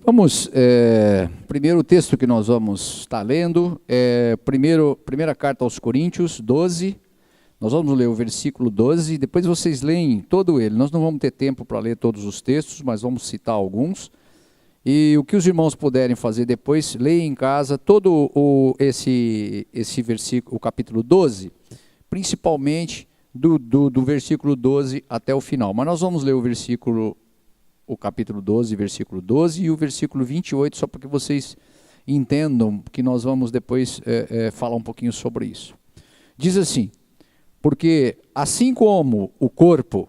Vamos, primeiro o texto que nós vamos estar lendo é primeira carta aos Coríntios, 12. Nós vamos ler o versículo 12, depois vocês leem todo ele. Nós não vamos ter tempo para ler todos os textos, mas vamos citar alguns. E o que os irmãos puderem fazer depois, leem em casa todo esse versículo, o capítulo 12, principalmente do versículo 12 até o final. Mas nós vamos ler o capítulo 12, versículo 12 e o versículo 28, só para que vocês entendam que nós vamos depois falar um pouquinho sobre isso. Diz assim: porque assim como o corpo,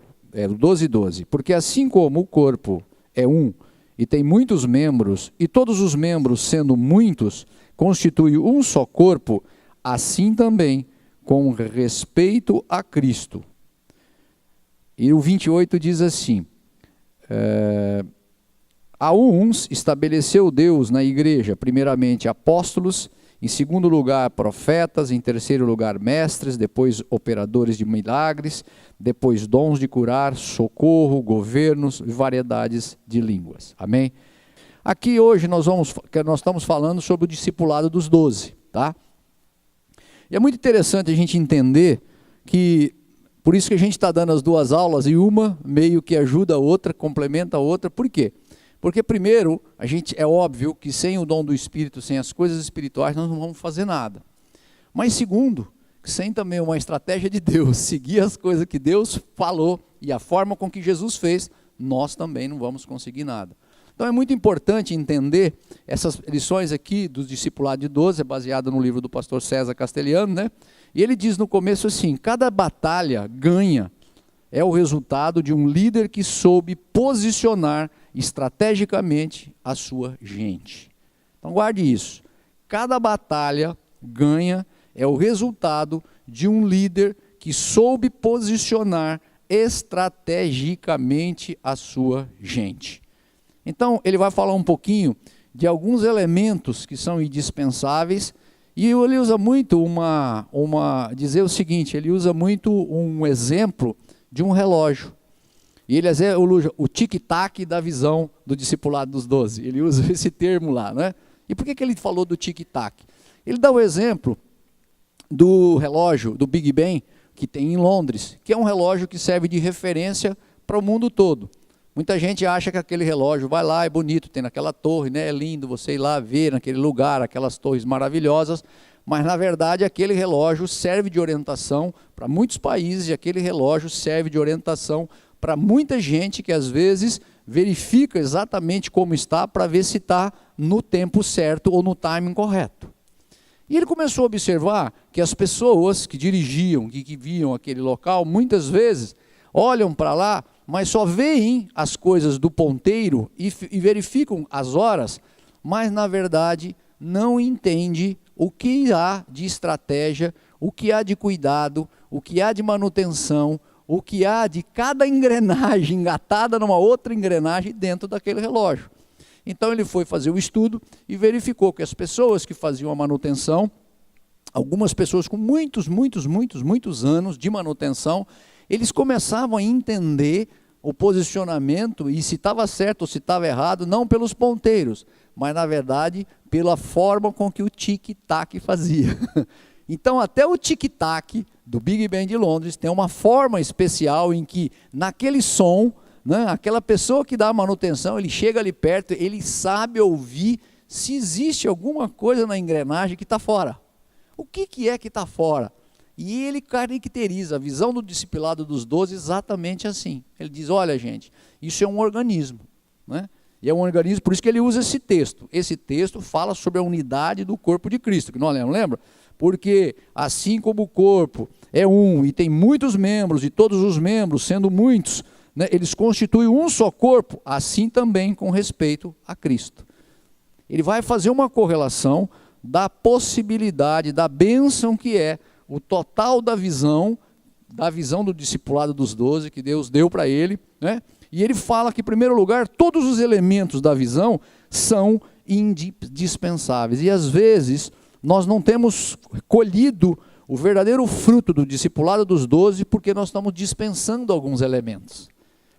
12, porque assim como o corpo é um e tem muitos membros, e todos os membros, sendo muitos, constituem um só corpo, assim também com respeito a Cristo. E o 28 diz assim: a uns estabeleceu Deus na igreja, primeiramente apóstolos, em segundo lugar profetas, em terceiro lugar mestres, depois operadores de milagres, depois dons de curar, socorro, governos e variedades de línguas. Amém? Aqui hoje nós estamos falando sobre o discipulado dos 12, tá? E é muito interessante a gente entender que, por isso que a gente está dando as duas aulas, e uma meio que ajuda a outra, complementa a outra. Por quê? Porque primeiro, é óbvio que sem o dom do Espírito, sem as coisas espirituais, nós não vamos fazer nada. Mas segundo, sem também uma estratégia de Deus, seguir as coisas que Deus falou e a forma com que Jesus fez, nós também não vamos conseguir nada. Então é muito importante entender essas lições aqui do discipulado de 12, é baseado no livro do pastor César Castelhano, né? E ele diz no começo assim: cada batalha ganha é o resultado de um líder que soube posicionar estrategicamente a sua gente. Então guarde isso. Cada batalha ganha é o resultado de um líder que soube posicionar estrategicamente a sua gente. Então ele vai falar um pouquinho de alguns elementos que são indispensáveis. E ele usa muito dizer o seguinte, ele usa muito um exemplo de um relógio. E ele usa o tic-tac da visão do discipulado dos 12. Ele usa esse termo lá, né? E por que ele falou do tic-tac? Ele dá o exemplo do relógio do Big Ben, que tem em Londres, que é um relógio que serve de referência para o mundo todo. Muita gente acha que aquele relógio, vai lá, é bonito, tem naquela torre, né? É lindo você ir lá ver naquele lugar, aquelas torres maravilhosas, mas na verdade aquele relógio serve de orientação para muitos países, e aquele relógio serve de orientação para muita gente que às vezes verifica exatamente como está para ver se está no tempo certo ou no timing correto. E ele começou a observar que as pessoas que dirigiam, que viam aquele local, muitas vezes olham para lá, mas só veem as coisas do ponteiro e verificam as horas, mas na verdade não entende o que há de estratégia, o que há de cuidado, o que há de manutenção, o que há de cada engrenagem engatada numa outra engrenagem dentro daquele relógio. Então ele foi fazer o estudo e verificou que as pessoas que faziam a manutenção, algumas pessoas com muitos anos de manutenção, eles começavam a entender o posicionamento e se estava certo ou se estava errado, não pelos ponteiros, mas na verdade pela forma com que o tic-tac fazia. Então até o tic-tac do Big Ben de Londres tem uma forma especial em que naquele som, né, aquela pessoa que dá a manutenção, ele chega ali perto, ele sabe ouvir se existe alguma coisa na engrenagem que está fora. O que é que está fora? E ele caracteriza a visão do discipulado dos 12 exatamente assim. Ele diz: olha gente, isso é um organismo, né? E é um organismo, por isso que ele usa esse texto. Esse texto fala sobre a unidade do corpo de Cristo, que não lembra? Porque assim como o corpo é um e tem muitos membros, e todos os membros, sendo muitos, né, eles constituem um só corpo, assim também com respeito a Cristo. Ele vai fazer uma correlação da possibilidade, da bênção que é o total da visão do discipulado dos 12, que Deus deu para ele, né? E ele fala que, em primeiro lugar, todos os elementos da visão são indispensáveis. E às vezes, nós não temos colhido o verdadeiro fruto do discipulado dos 12, porque nós estamos dispensando alguns elementos.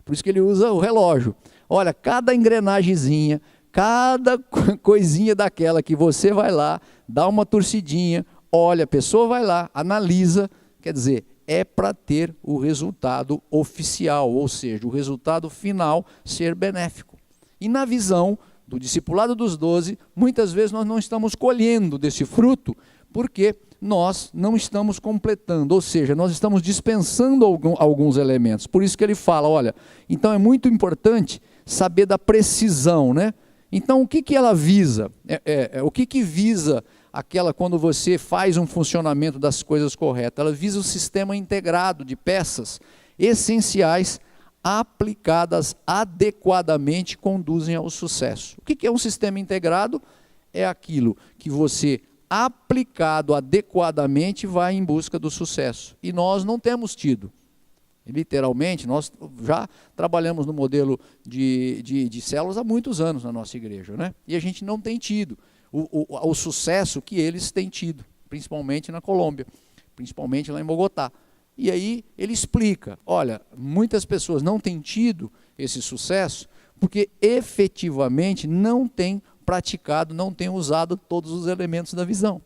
Por isso que ele usa o relógio. Olha, cada engrenagemzinha, Cada coisinha daquela que você vai lá, dá uma torcidinha, olha, a pessoa vai lá, analisa, quer dizer, é para ter o resultado oficial, ou seja, o resultado final ser benéfico. E na visão do discipulado dos 12, muitas vezes nós não estamos colhendo desse fruto, porque nós não estamos completando, ou seja, nós estamos dispensando alguns elementos. Por isso que ele fala, olha, então é muito importante saber da precisão, né? Então o que ela visa? O que visa aquela quando você faz um funcionamento das coisas corretas? Ela visa o sistema integrado de peças essenciais aplicadas adequadamente conduzem ao sucesso. O que é um sistema integrado? É aquilo que você, aplicado adequadamente, vai em busca do sucesso. E nós não temos tido. Literalmente, nós já trabalhamos no modelo de células há muitos anos na nossa igreja, né? E a gente não tem tido o sucesso que eles têm tido, principalmente na Colômbia, principalmente lá em Bogotá. E aí ele explica, olha, muitas pessoas não têm tido esse sucesso porque efetivamente não têm praticado, não têm usado todos os elementos da visão.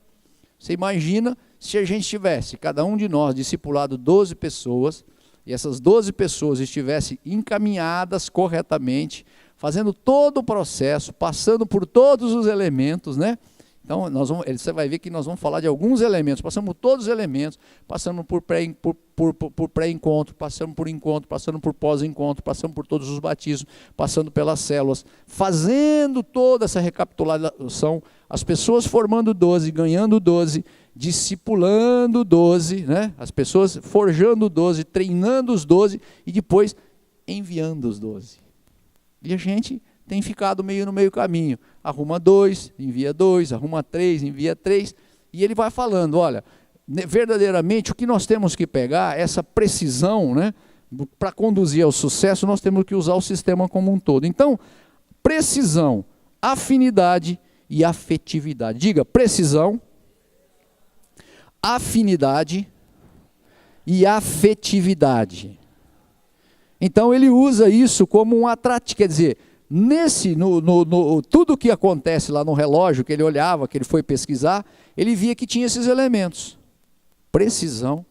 Você imagina se a gente tivesse, cada um de nós, discipulado 12 pessoas, e essas 12 pessoas estivessem encaminhadas corretamente, fazendo todo o processo, passando por todos os elementos, né? Então, você vai ver que nós vamos falar de alguns elementos, passamos por todos os elementos, passamos por pré-encontro, passamos por encontro, passando por pós-encontro, passamos por todos os batismos, passando pelas células, fazendo toda essa recapitulação, as pessoas formando 12, ganhando 12, discipulando 12, né? As pessoas forjando 12, treinando os 12 e depois enviando os 12. E a gente tem ficado meio no meio caminho, arruma 2, envia 2, arruma 3, envia 3, e ele vai falando, olha, verdadeiramente o que nós temos que pegar, essa precisão, né, para conduzir ao sucesso, nós temos que usar o sistema como um todo. Então, precisão, afinidade e afetividade. Diga, precisão, afinidade e afetividade. Então ele usa isso como um atrativo, quer dizer, tudo que acontece lá no relógio, que ele olhava, que ele foi pesquisar, ele via que tinha esses elementos. Precisão,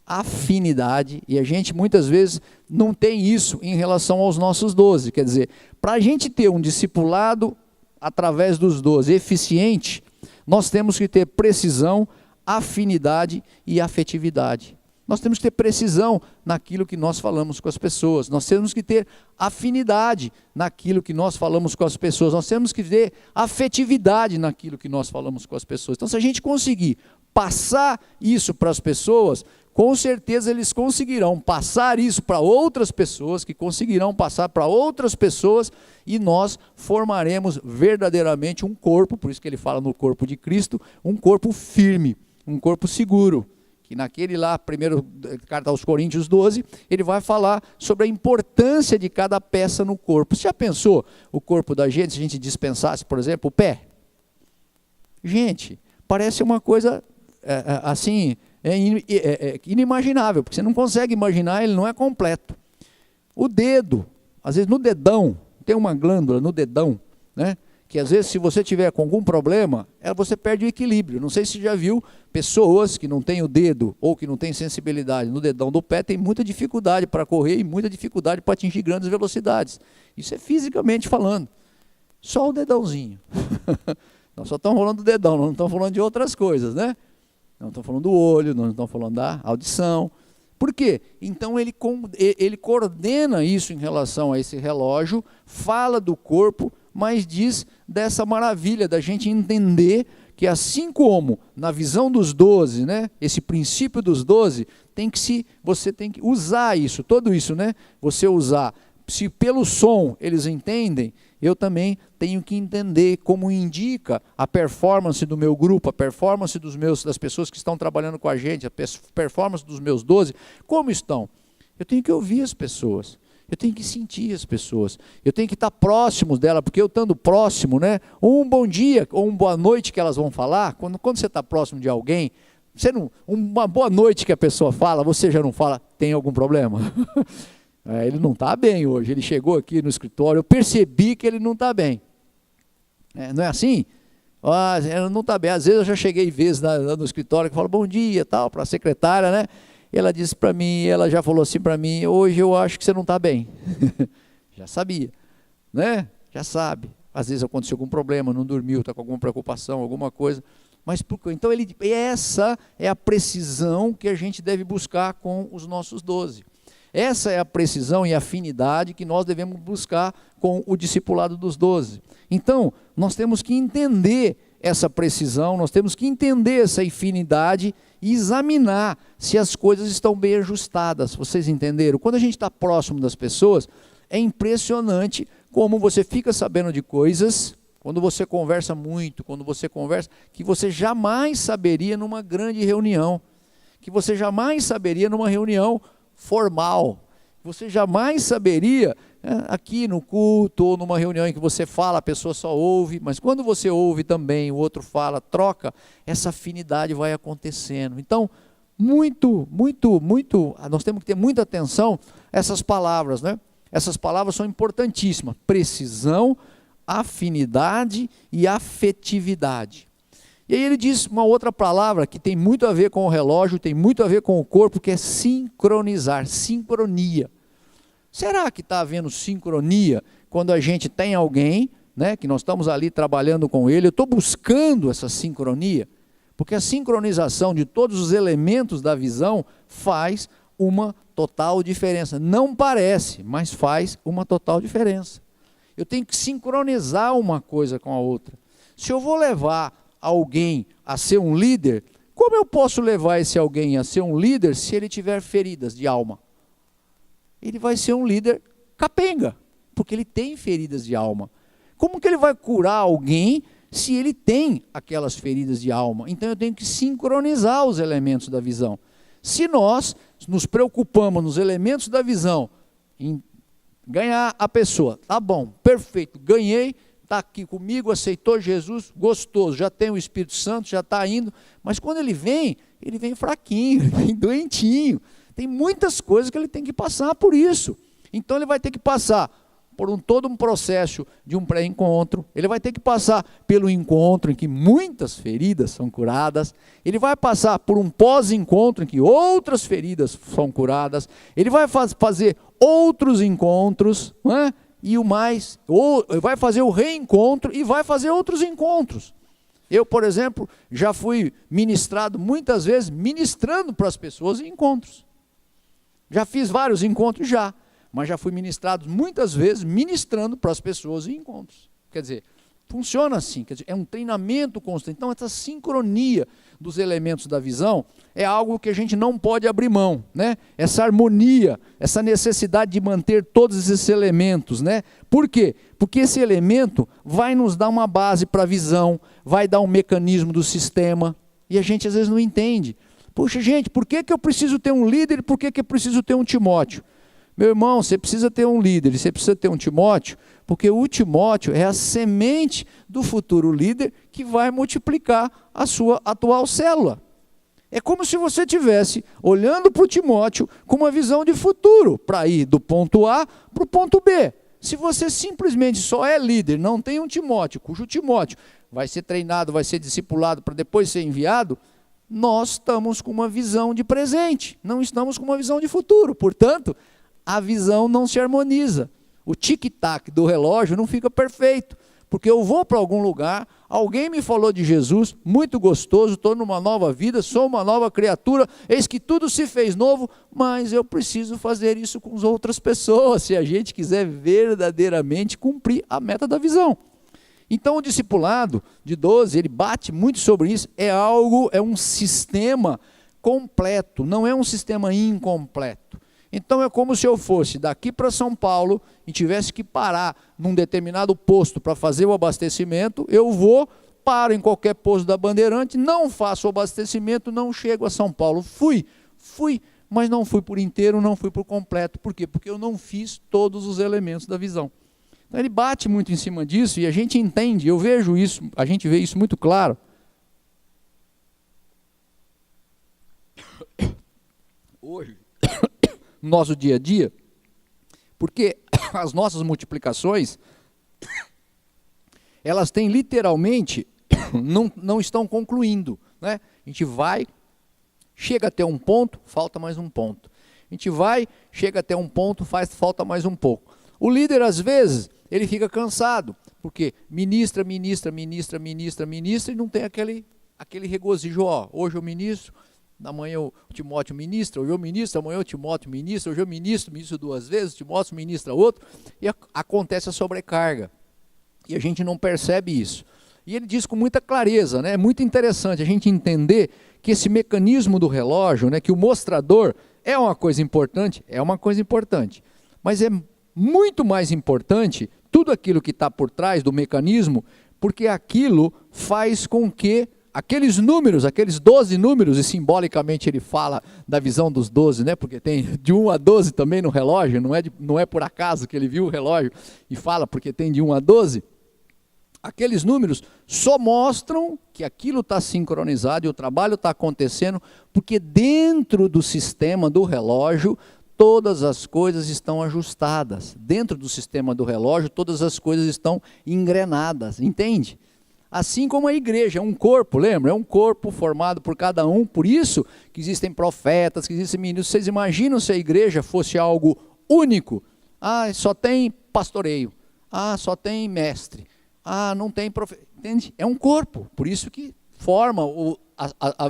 afinidade, e a gente muitas vezes não tem isso em relação aos nossos 12. Quer dizer, para a gente ter um discipulado através dos 12 eficiente, nós temos que ter precisão, afinidade e afetividade. Nós temos que ter precisão naquilo que nós falamos com as pessoas. Nós temos que ter afinidade naquilo que nós falamos com as pessoas. Nós temos que ter afetividade naquilo que nós falamos com as pessoas. Então, se a gente conseguir passar isso para as pessoas, com certeza eles conseguirão passar isso para outras pessoas, que conseguirão passar para outras pessoas, e nós formaremos verdadeiramente um corpo, por isso que ele fala no corpo de Cristo, um corpo firme, um corpo seguro. Que naquele lá, primeiro carta aos Coríntios 12, ele vai falar sobre a importância de cada peça no corpo. Você já pensou o corpo da gente, se a gente dispensasse, por exemplo, o pé? Gente, parece uma coisa assim, inimaginável, porque você não consegue imaginar, ele não é completo. O dedo, às vezes no dedão, tem uma glândula no dedão, né? Que às vezes se você tiver com algum problema, você perde o equilíbrio. Não sei se você já viu pessoas que não têm o dedo ou que não têm sensibilidade no dedão do pé, tem muita dificuldade para correr e muita dificuldade para atingir grandes velocidades. Isso é fisicamente falando. Só o dedãozinho. Nós só estamos falando do dedão, não estamos falando de outras coisas, né? Não estamos falando do olho, não estamos falando da audição. Por quê? Então ele coordena isso em relação a esse relógio, fala do corpo, mas diz dessa maravilha da gente entender que assim como na visão dos 12, né, esse princípio dos 12, você tem que usar isso, tudo isso, né? Você usar, se pelo som eles entendem, eu também tenho que entender como indica a performance do meu grupo, a performance das pessoas que estão trabalhando com a gente, a performance dos meus 12, como estão? Eu tenho que ouvir as pessoas. Eu tenho que sentir as pessoas, eu tenho que estar próximo dela, porque eu estando próximo, né, um bom dia ou uma boa noite que elas vão falar, quando você está próximo de alguém, uma boa noite que a pessoa fala, você já não fala, tem algum problema? Ele não está bem hoje, ele chegou aqui no escritório, eu percebi que ele não está bem. Não é assim? Não está bem. Às vezes eu já cheguei vezes no escritório que falo bom dia tal, para a secretária, né? E ela disse para mim, ela já falou assim para mmim, hoje eu acho que você não está bem. Já sabia, né? Já sabe. Às vezes aconteceu algum problema, não dormiu, está com alguma preocupação, alguma coisa. Mas então essa é a precisão que a gente deve buscar com os nossos 12. Essa é a precisão e afinidade que nós devemos buscar com o discipulado dos 12. Então, nós temos que entender essa precisão, nós temos que entender essa afinidade e examinar se as coisas estão bem ajustadas. Vocês entenderam? Quando a gente está próximo das pessoas, é impressionante como você fica sabendo de coisas, quando você conversa muito, que você jamais saberia numa grande reunião, que você jamais saberia numa reunião formal, você jamais saberia aqui no culto ou numa reunião em que você fala, a pessoa só ouve, mas quando você ouve também, o outro fala, troca, essa afinidade vai acontecendo. Então, nós temos que ter muita atenção a essas palavras, né? Essas palavras são importantíssimas: precisão, afinidade e afetividade. E aí ele diz uma outra palavra que tem muito a ver com o relógio, tem muito a ver com o corpo, que é sincronizar, sincronia. Será que está havendo sincronia quando a gente tem alguém, né, que nós estamos ali trabalhando com ele? Eu estou buscando essa sincronia, porque a sincronização de todos os elementos da visão faz uma total diferença. Não parece, mas faz uma total diferença. Eu tenho que sincronizar uma coisa com a outra. Se eu vou levar alguém a ser um líder, como eu posso levar esse alguém a ser um líder se ele tiver feridas de alma? Ele vai ser um líder capenga, porque ele tem feridas de alma. Como que ele vai curar alguém se ele tem aquelas feridas de alma? Então eu tenho que sincronizar os elementos da visão. Se nós nos preocupamos nos elementos da visão, em ganhar a pessoa, tá bom, perfeito, ganhei, está aqui comigo, aceitou Jesus, gostoso, já tem o Espírito Santo, já está indo, mas quando ele vem fraquinho, ele vem doentinho, tem muitas coisas que ele tem que passar por isso. Então ele vai ter que passar por todo um processo de um pré-encontro, ele vai ter que passar pelo encontro em que muitas feridas são curadas, ele vai passar por um pós-encontro em que outras feridas são curadas, ele vai fazer outros encontros, não é? E vai fazer o reencontro e vai fazer outros encontros. Eu, por exemplo, já fui ministrado muitas vezes, ministrando para as pessoas em encontros. Já fiz vários encontros mas já fui ministrado muitas vezes, ministrando para as pessoas em encontros. Quer dizer, funciona assim, é um treinamento constante. Então, essa sincronia dos elementos da visão é algo que a gente não pode abrir mão, né? Essa harmonia, essa necessidade de manter todos esses elementos, né? Por quê? Porque esse elemento vai nos dar uma base para a visão, vai dar um mecanismo do sistema, e a gente às vezes não entende. Poxa, gente, por que eu preciso ter um líder e por que eu preciso ter um Timóteo? Meu irmão, você precisa ter um líder e você precisa ter um Timóteo, porque o Timóteo é a semente do futuro líder que vai multiplicar a sua atual célula. É como se você estivesse olhando para o Timóteo com uma visão de futuro, para ir do ponto A para o ponto B. Se você simplesmente só é líder, não tem um Timóteo, cujo Timóteo vai ser treinado, vai ser discipulado para depois ser enviado, nós estamos com uma visão de presente, não estamos com uma visão de futuro. Portanto, a visão não se harmoniza. O tic-tac do relógio não fica perfeito, porque eu vou para algum lugar, alguém me falou de Jesus, muito gostoso, estou numa nova vida, sou uma nova criatura, eis que tudo se fez novo, mas eu preciso fazer isso com as outras pessoas, se a gente quiser verdadeiramente cumprir a meta da visão. Então o discipulado de 12, ele bate muito sobre isso, é um sistema completo, não é um sistema incompleto. Então é como se eu fosse daqui para São Paulo e tivesse que parar num determinado posto para fazer o abastecimento, eu paro em qualquer posto da Bandeirante, não faço o abastecimento, não chego a São Paulo. Fui, mas não fui por inteiro, não fui por completo. Por quê? Porque eu não fiz todos os elementos da visão. Então ele bate muito em cima disso e a gente entende, eu vejo isso, a gente vê isso muito claro. Hoje, no nosso dia a dia, porque as nossas multiplicações, elas têm literalmente, não estão concluindo, né? A gente vai, chega até um ponto, falta mais um ponto. A gente vai, chega até um ponto, falta mais um pouco. O líder, às vezes, ele fica cansado, porque ministra e não tem aquele regozijo. Ó, hoje eu ministro, amanhã o Timóteo ministra, hoje eu ministro, amanhã o Timóteo ministra, hoje eu ministro 2 vezes, o Timóteo ministra outro, e acontece a sobrecarga. E a gente não percebe isso. E ele diz com muita clareza, né? É muito interessante a gente entender que esse mecanismo do relógio, né, que o mostrador é uma coisa importante, mas é muito mais importante tudo aquilo que está por trás do mecanismo, porque aquilo faz com que aqueles números, aqueles 12 números, e simbolicamente ele fala da visão dos 12, né? Porque tem de 1 a 12 também no relógio, não é por acaso que ele viu o relógio e fala porque tem de 1 a 12. Aqueles números só mostram que aquilo está sincronizado e o trabalho está acontecendo, porque dentro do sistema do relógio, todas as coisas estão ajustadas. Dentro do sistema do relógio, todas as coisas estão engrenadas, entende? Assim como a igreja é um corpo, lembra? É um corpo formado por cada um, por isso que existem profetas, que existem ministros. Vocês imaginam se a igreja fosse algo único? Ah, só tem pastoreio. Ah, só tem mestre. Ah, não tem profeta. Entende? É um corpo, por isso que forma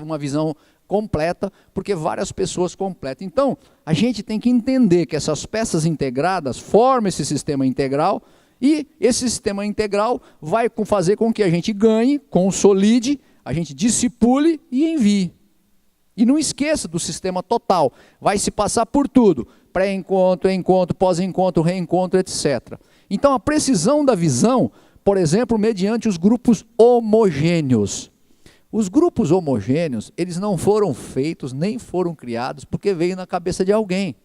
uma visão completa, porque várias pessoas completam. Então, a gente tem que entender que essas peças integradas formam esse sistema integral, e esse sistema integral vai fazer com que a gente ganhe, consolide, a gente discipule e envie. E não esqueça do sistema total, vai se passar por tudo, pré-encontro, encontro, pós-encontro, reencontro, etc. Então a precisão da visão, por exemplo, mediante os grupos homogêneos. Os grupos homogêneos, eles não foram feitos, nem foram criados, porque veio na cabeça de alguém.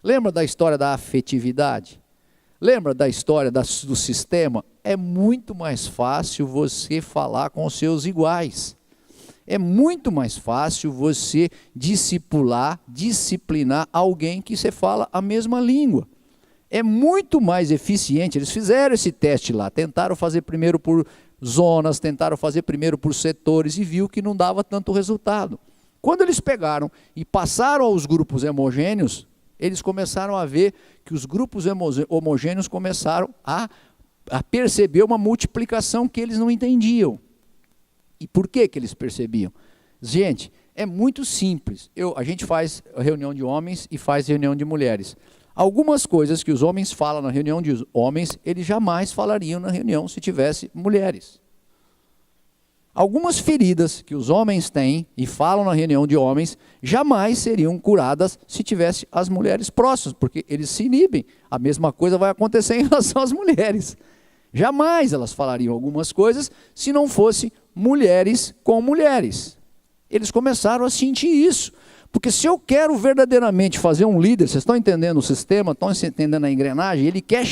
Lembra da história da afetividade? Lembra da história do sistema? É muito mais fácil você falar com os seus iguais. É muito mais fácil você disciplinar alguém que você fala a mesma língua. É muito mais eficiente. Eles fizeram esse teste lá, tentaram fazer primeiro por zonas, tentaram fazer primeiro por setores e viu que não dava tanto resultado. Quando eles pegaram e passaram aos grupos homogêneos, eles começaram a ver que os grupos homogêneos começaram a perceber uma multiplicação que eles não entendiam. E por que eles percebiam? Gente, é muito simples. A gente faz reunião de homens e faz reunião de mulheres. Algumas coisas que os homens falam na reunião de homens, eles jamais falariam na reunião se tivesse mulheres. Algumas feridas que os homens têm e falam na reunião de homens, jamais seriam curadas se tivesse as mulheres próximas, porque eles se inibem. A mesma coisa vai acontecer em relação às mulheres. Jamais elas falariam algumas coisas se não fosse mulheres com mulheres. Eles começaram a sentir isso. Porque se eu quero verdadeiramente fazer um líder, vocês estão entendendo o sistema, estão entendendo a engrenagem, ele quer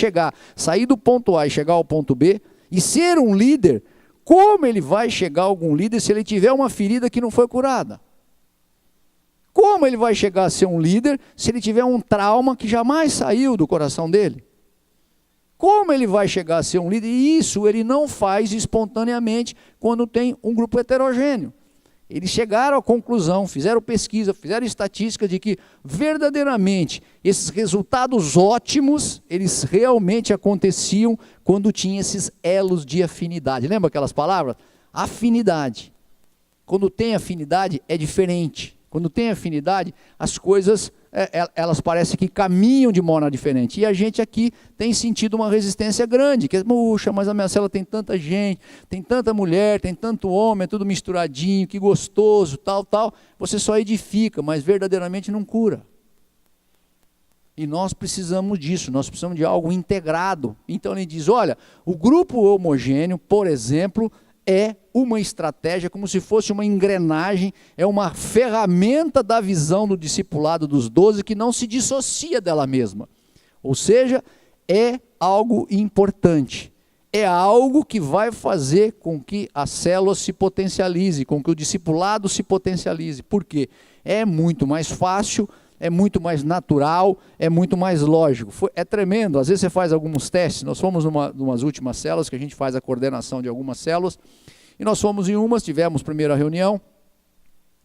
sair do ponto A e chegar ao ponto B, e ser um líder, como ele vai chegar a algum líder se ele tiver uma ferida que não foi curada? Como ele vai chegar a ser um líder se ele tiver um trauma que jamais saiu do coração dele? Como ele vai chegar a ser um líder? E isso ele não faz espontaneamente quando tem um grupo heterogêneo. Eles chegaram à conclusão, fizeram pesquisa, fizeram estatística de que verdadeiramente esses resultados ótimos, eles realmente aconteciam quando tinha esses elos de afinidade. Lembra aquelas palavras? Afinidade. Quando tem afinidade é diferente. Quando tem afinidade, as coisas, elas parecem que caminham de modo diferente. E a gente aqui tem sentido uma resistência grande. Que, puxa, mas a minha célula tem tanta gente, tem tanta mulher, tem tanto homem, é tudo misturadinho, que gostoso, tal. Você só edifica, mas verdadeiramente não cura. E nós precisamos disso, nós precisamos de algo integrado. Então ele diz, olha, o grupo homogêneo, por exemplo, é uma estratégia, como se fosse uma engrenagem, é uma ferramenta da visão do discipulado dos 12 que não se dissocia dela mesma. Ou seja, é algo importante. É algo que vai fazer com que a célula se potencialize, com que o discipulado se potencialize. Por quê? É muito mais fácil é muito mais natural, é muito mais lógico. É tremendo, às vezes você faz alguns testes, nós fomos numas últimas células, que a gente faz a coordenação de algumas células, e nós fomos em umas, tivemos primeira reunião,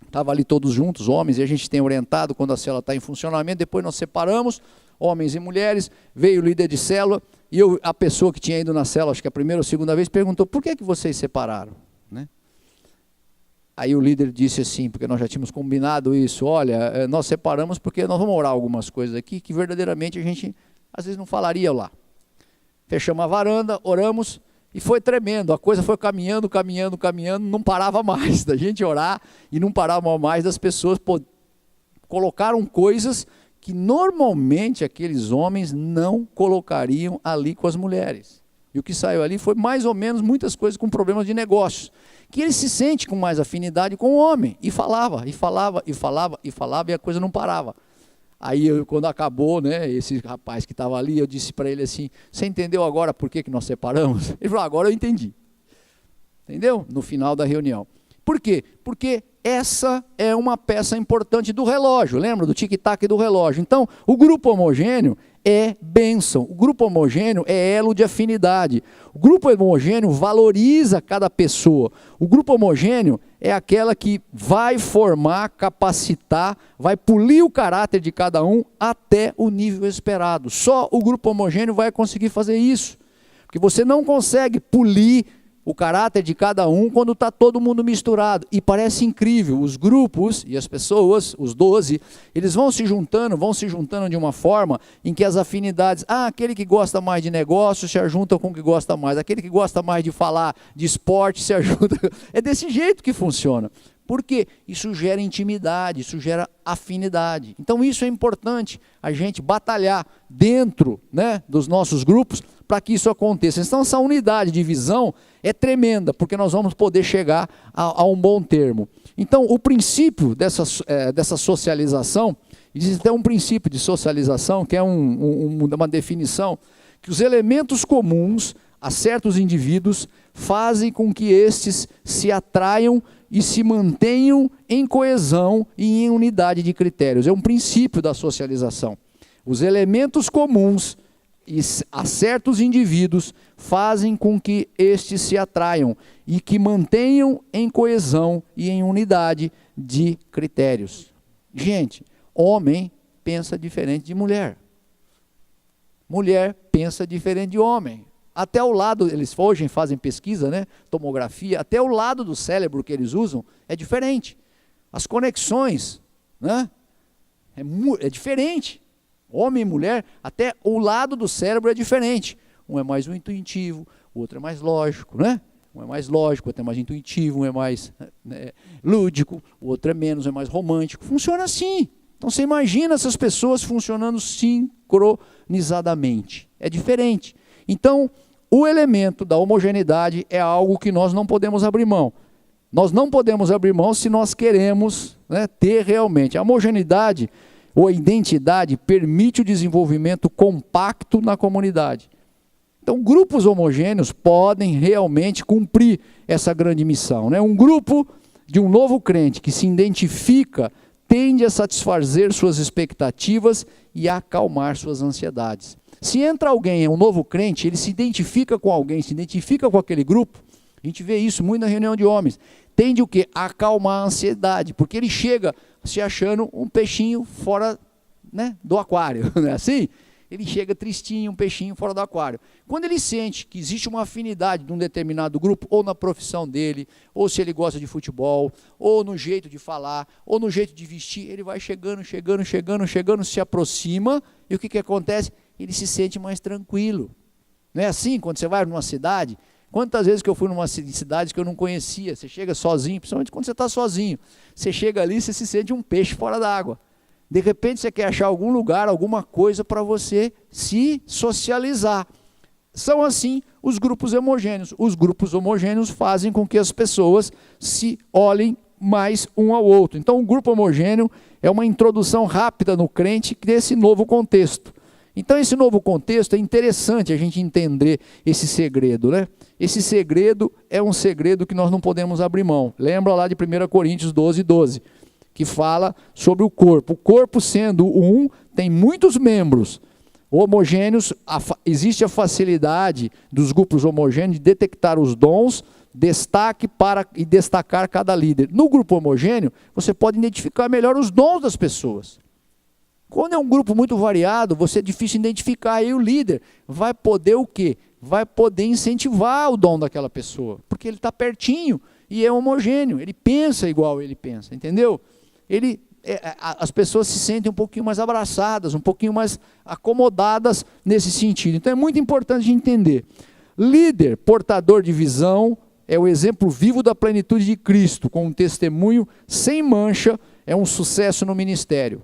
estava ali todos juntos, homens, e a gente tem orientado quando a célula está em funcionamento, depois nós separamos, homens e mulheres, veio o líder de célula, e a pessoa que tinha ido na célula, acho que a primeira ou segunda vez, perguntou, por que vocês separaram? Né? Aí o líder disse assim, porque nós já tínhamos combinado isso, olha, nós separamos porque nós vamos orar algumas coisas aqui, que verdadeiramente a gente, às vezes, não falaria lá. Fechamos a varanda, oramos, e foi tremendo, a coisa foi caminhando, não parava mais da gente orar, e não parava mais das pessoas, colocaram coisas que normalmente aqueles homens não colocariam ali com as mulheres. E o que saiu ali foi mais ou menos muitas coisas com problemas de negócios, que ele se sente com mais afinidade com o homem, e falava, e a coisa não parava. Aí, quando acabou, né, esse rapaz que estava ali, eu disse para ele assim, você entendeu agora por que nós separamos? Ele falou, agora eu entendi. Entendeu? No final da reunião. Por quê? Porque essa é uma peça importante do relógio, lembra do tic-tac do relógio? Então, o grupo homogêneo é bênção, o grupo homogêneo é elo de afinidade, o grupo homogêneo valoriza cada pessoa, o grupo homogêneo é aquela que vai formar, capacitar, vai polir o caráter de cada um até o nível esperado. Só o grupo homogêneo vai conseguir fazer isso, porque você não consegue polir o caráter de cada um quando está todo mundo misturado. E parece incrível, os grupos e as pessoas, os 12, eles vão se juntando de uma forma em que as afinidades, aquele que gosta mais de negócio se ajunta com o que gosta mais, aquele que gosta mais de falar de esporte se ajunta. É desse jeito que funciona. Por quê? Isso gera intimidade, isso gera afinidade. Então isso é importante, a gente batalhar dentro, né, dos nossos grupos para que isso aconteça. Então essa unidade de visão é tremenda, porque nós vamos poder chegar a um bom termo. Então o princípio dessa socialização, existe até um princípio de socialização, que é uma definição, que os elementos comuns a certos indivíduos fazem com que estes se atraiam e se mantenham em coesão e em unidade de critérios. É um princípio da socialização. Os elementos comuns a certos indivíduos fazem com que estes se atraiam e que mantenham em coesão e em unidade de critérios. Gente, homem pensa diferente de mulher. Mulher pensa diferente de homem. Até o lado, eles hoje fazem pesquisa, né, tomografia, até o lado do cérebro que eles usam é diferente. As conexões, né, é diferente. Homem e mulher, até o lado do cérebro é diferente. Um é mais intuitivo, o outro é mais lógico, né? Um é mais lógico, o outro é mais intuitivo, um é mais lúdico, o outro é menos, é mais romântico. Funciona assim. Então você imagina essas pessoas funcionando sincronizadamente. É diferente. Então, o elemento da homogeneidade é algo que nós não podemos abrir mão. Nós não podemos abrir mão se nós queremos, né, ter realmente. A homogeneidade ou a identidade permite o desenvolvimento compacto na comunidade. Então, grupos homogêneos podem realmente cumprir essa grande missão, né? Um grupo de um novo crente que se identifica tende a satisfazer suas expectativas e a acalmar suas ansiedades. Se entra alguém, um novo crente, ele se identifica com alguém, se identifica com aquele grupo, a gente vê isso muito na reunião de homens, tende o quê? A acalmar a ansiedade, porque ele chega se achando um peixinho fora, né, do aquário, não é assim? Ele chega tristinho, um peixinho fora do aquário. Quando ele sente que existe uma afinidade de um determinado grupo, ou na profissão dele, ou se ele gosta de futebol, ou no jeito de falar, ou no jeito de vestir, ele vai chegando, se aproxima, e o que acontece? Ele se sente mais tranquilo. Não é assim quando você vai numa cidade? Quantas vezes que eu fui numa cidade que eu não conhecia, você chega sozinho, principalmente quando você está sozinho, você chega ali e você se sente um peixe fora d'água. De repente você quer achar algum lugar, alguma coisa para você se socializar. São assim os grupos homogêneos. Os grupos homogêneos fazem com que as pessoas se olhem mais um ao outro. Então o grupo homogêneo é uma introdução rápida no crente desse novo contexto. Então esse novo contexto é interessante a gente entender esse segredo, né? Esse segredo é um segredo que nós não podemos abrir mão. Lembra lá de 1 Coríntios 12:12. que fala sobre o corpo. O corpo sendo um, tem muitos membros homogêneos, existe a facilidade dos grupos homogêneos de detectar os dons, e destacar cada líder. No grupo homogêneo, você pode identificar melhor os dons das pessoas. Quando é um grupo muito variado, você é difícil identificar, aí o líder vai poder o quê? Vai poder incentivar o dom daquela pessoa, porque ele está pertinho e é homogêneo, ele pensa igual ele pensa, entendeu? As pessoas se sentem um pouquinho mais abraçadas, um pouquinho mais acomodadas nesse sentido. Então é muito importante entender. Líder, portador de visão, é o exemplo vivo da plenitude de Cristo, com um testemunho sem mancha, é um sucesso no ministério.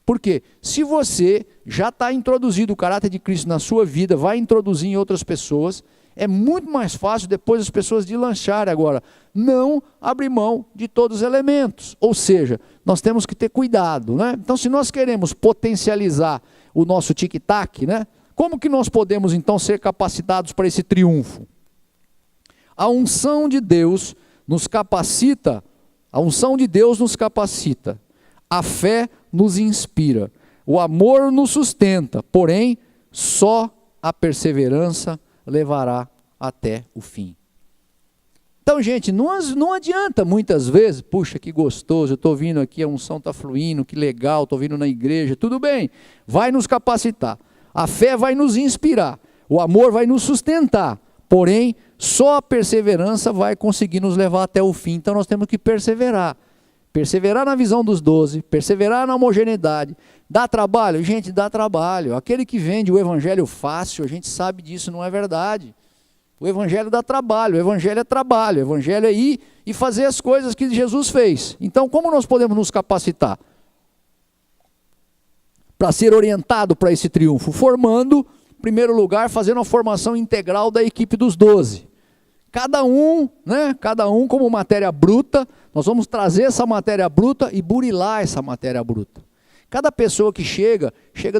Por quê? Se você já está introduzido o caráter de Cristo na sua vida, vai introduzir em outras pessoas, é muito mais fácil depois as pessoas deslancharem. Agora, não abrir mão de todos os elementos. Ou seja, nós temos que ter cuidado, né? Então, se nós queremos potencializar o nosso tic-tac, né? Como que nós podemos, então, ser capacitados para esse triunfo? A unção de Deus nos capacita, a fé nos inspira, o amor nos sustenta, porém, só a perseverança levará até o fim. Então, gente, não adianta muitas vezes, puxa, que gostoso, eu estou vindo aqui, a unção está fluindo, que legal, estou vindo na igreja, tudo bem, vai nos capacitar, a fé vai nos inspirar, o amor vai nos sustentar, porém, só a perseverança vai conseguir nos levar até o fim. Então nós temos que perseverar na visão dos 12, perseverar na homogeneidade. Dá trabalho? Gente, dá trabalho. Aquele que vende o evangelho fácil, a gente sabe disso, não é verdade. O evangelho dá trabalho, o evangelho é trabalho, o evangelho é ir e fazer as coisas que Jesus fez. Então, como nós podemos nos capacitar para ser orientado para esse triunfo? Formando, em primeiro lugar, fazendo a formação integral da equipe dos 12. Cada um como matéria bruta, nós vamos trazer essa matéria bruta e burilar essa matéria bruta. Cada pessoa que chega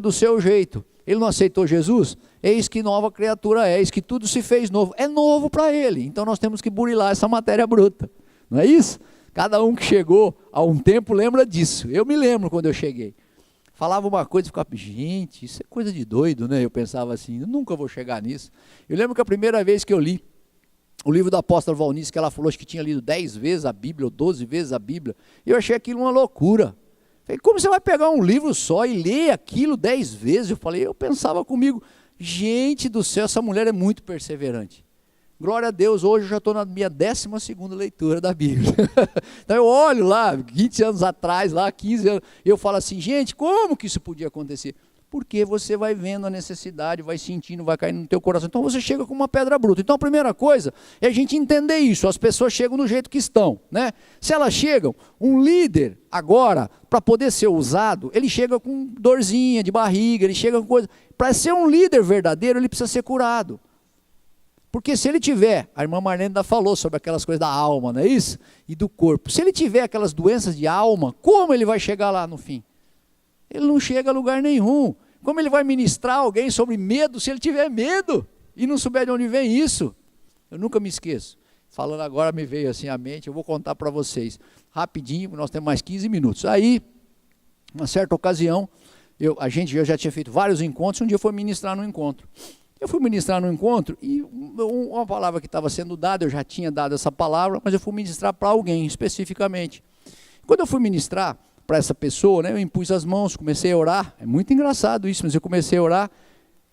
do seu jeito. Ele não aceitou Jesus? Eis que nova criatura é, eis que tudo se fez novo. É novo para ele, então nós temos que burilar essa matéria bruta. Não é isso? Cada um que chegou há um tempo lembra disso. Eu me lembro quando eu cheguei. Falava uma coisa e ficava, gente, isso é coisa de doido, né? Eu pensava assim, eu nunca vou chegar nisso. Eu lembro que a primeira vez que eu li o livro da apóstola Valnice, que ela falou acho que tinha lido 10 vezes a Bíblia, ou 12 vezes a Bíblia, eu achei aquilo uma loucura. Falei, como você vai pegar um livro só e ler aquilo 10 vezes? Eu pensava comigo, gente do céu, essa mulher é muito perseverante. Glória a Deus, hoje eu já estou na minha 12ª leitura da Bíblia. Então eu olho lá, 20 anos atrás, lá 15 anos, eu falo assim, gente, como que isso podia acontecer? Porque você vai vendo a necessidade, vai sentindo, vai caindo no teu coração. Então você chega com uma pedra bruta. Então a primeira coisa é a gente entender isso. As pessoas chegam do jeito que estão, né? Se elas chegam, um líder agora, para poder ser usado, ele chega com dorzinha de barriga, ele chega com coisa. Para ser um líder verdadeiro, ele precisa ser curado. Porque se ele tiver, a irmã Marlene ainda falou sobre aquelas coisas da alma, não é isso? E do corpo. Se ele tiver aquelas doenças de alma, como ele vai chegar lá no fim? Ele não chega a lugar nenhum. Como ele vai ministrar alguém sobre medo se ele tiver medo e não souber de onde vem isso? Eu nunca me esqueço. Falando agora me veio assim à mente, eu vou contar para vocês rapidinho, nós temos mais 15 minutos. Aí, uma certa ocasião, eu já tinha feito vários encontros, um dia eu fui ministrar no encontro. Eu fui ministrar no encontro e uma palavra que estava sendo dada, eu já tinha dado essa palavra, mas eu fui ministrar para alguém especificamente. Quando eu fui ministrar para essa pessoa, né, eu impus as mãos, comecei a orar, é muito engraçado isso, mas eu comecei a orar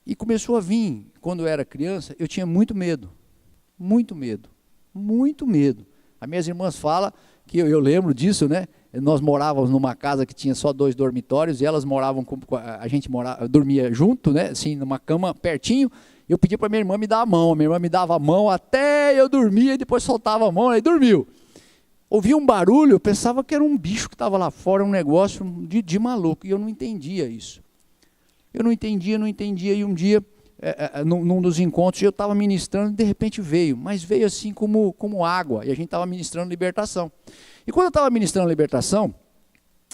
e começou a vir, quando eu era criança, eu tinha muito medo, muito medo, muito medo. As minhas irmãs falam que eu lembro disso, né, nós morávamos numa casa que tinha só 2 dormitórios e elas moravam, a gente dormia junto, né, assim, numa cama pertinho. Eu pedi para minha irmã me dar a mão, minha irmã me dava a mão até eu dormia e depois soltava a mão, aí dormiu. Ouvia um barulho, eu pensava que era um bicho que estava lá fora, um negócio de maluco, e eu não entendia isso. Eu não entendia, e um dia, num dos encontros, eu estava ministrando, e de repente veio, mas veio assim como água, e a gente estava ministrando libertação. E quando eu estava ministrando libertação,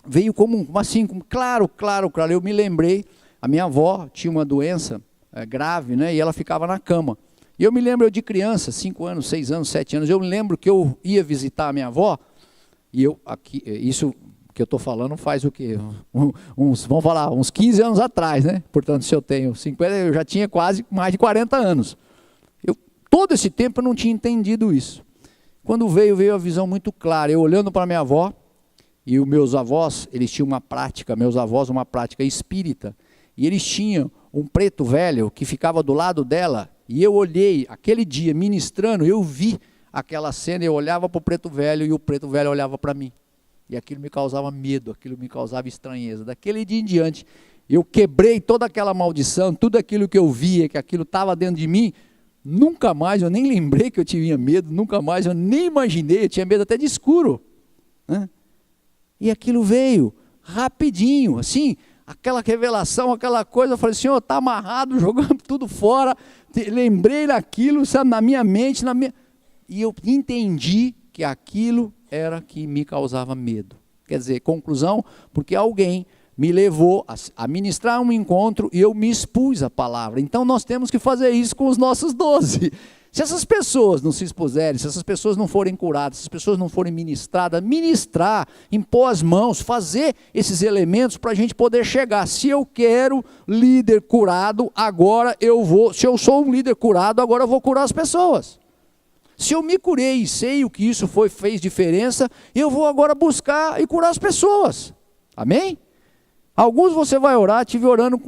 veio como claro, eu me lembrei, a minha avó tinha uma doença grave, né, e ela ficava na cama. E eu me lembro de criança, 5 anos, 6 anos, 7 anos, eu me lembro que eu ia visitar a minha avó, e isso Porque eu estou falando faz o quê? Vamos falar, uns 15 anos atrás, né? Portanto, se eu tenho 50, eu já tinha quase mais de 40 anos. Todo esse tempo eu não tinha entendido isso. Quando veio a visão muito clara. Eu olhando para minha avó, e os meus avós, eles tinham uma prática, meus avós uma prática espírita, e eles tinham um preto velho que ficava do lado dela, e eu olhei, aquele dia, ministrando, eu vi aquela cena, eu olhava para o preto velho, e o preto velho olhava para mim. E aquilo me causava medo, aquilo me causava estranheza. Daquele dia em diante, eu quebrei toda aquela maldição, tudo aquilo que eu via, que aquilo estava dentro de mim, nunca mais, eu nem lembrei que eu tinha medo, nunca mais, eu nem imaginei, eu tinha medo até de escuro, né? E aquilo veio, rapidinho, assim, aquela revelação, aquela coisa, eu falei, Senhor, está amarrado, jogando tudo fora, lembrei daquilo, sabe, na minha mente, e eu entendi que aquilo era que me causava medo. Quer dizer, conclusão, porque alguém me levou a ministrar um encontro e eu me expus à palavra. Então nós temos que fazer isso com os nossos 12. Se essas pessoas não se expuserem, se essas pessoas não forem curadas, se essas pessoas não forem ministradas, ministrar, impor as mãos, fazer esses elementos para a gente poder chegar. Se eu quero líder curado, agora eu vou, se eu sou um líder curado, agora eu vou curar as pessoas. Se eu me curei e sei o que isso fez diferença, eu vou agora buscar e curar as pessoas. Amém? Alguns você vai orar, estive orando,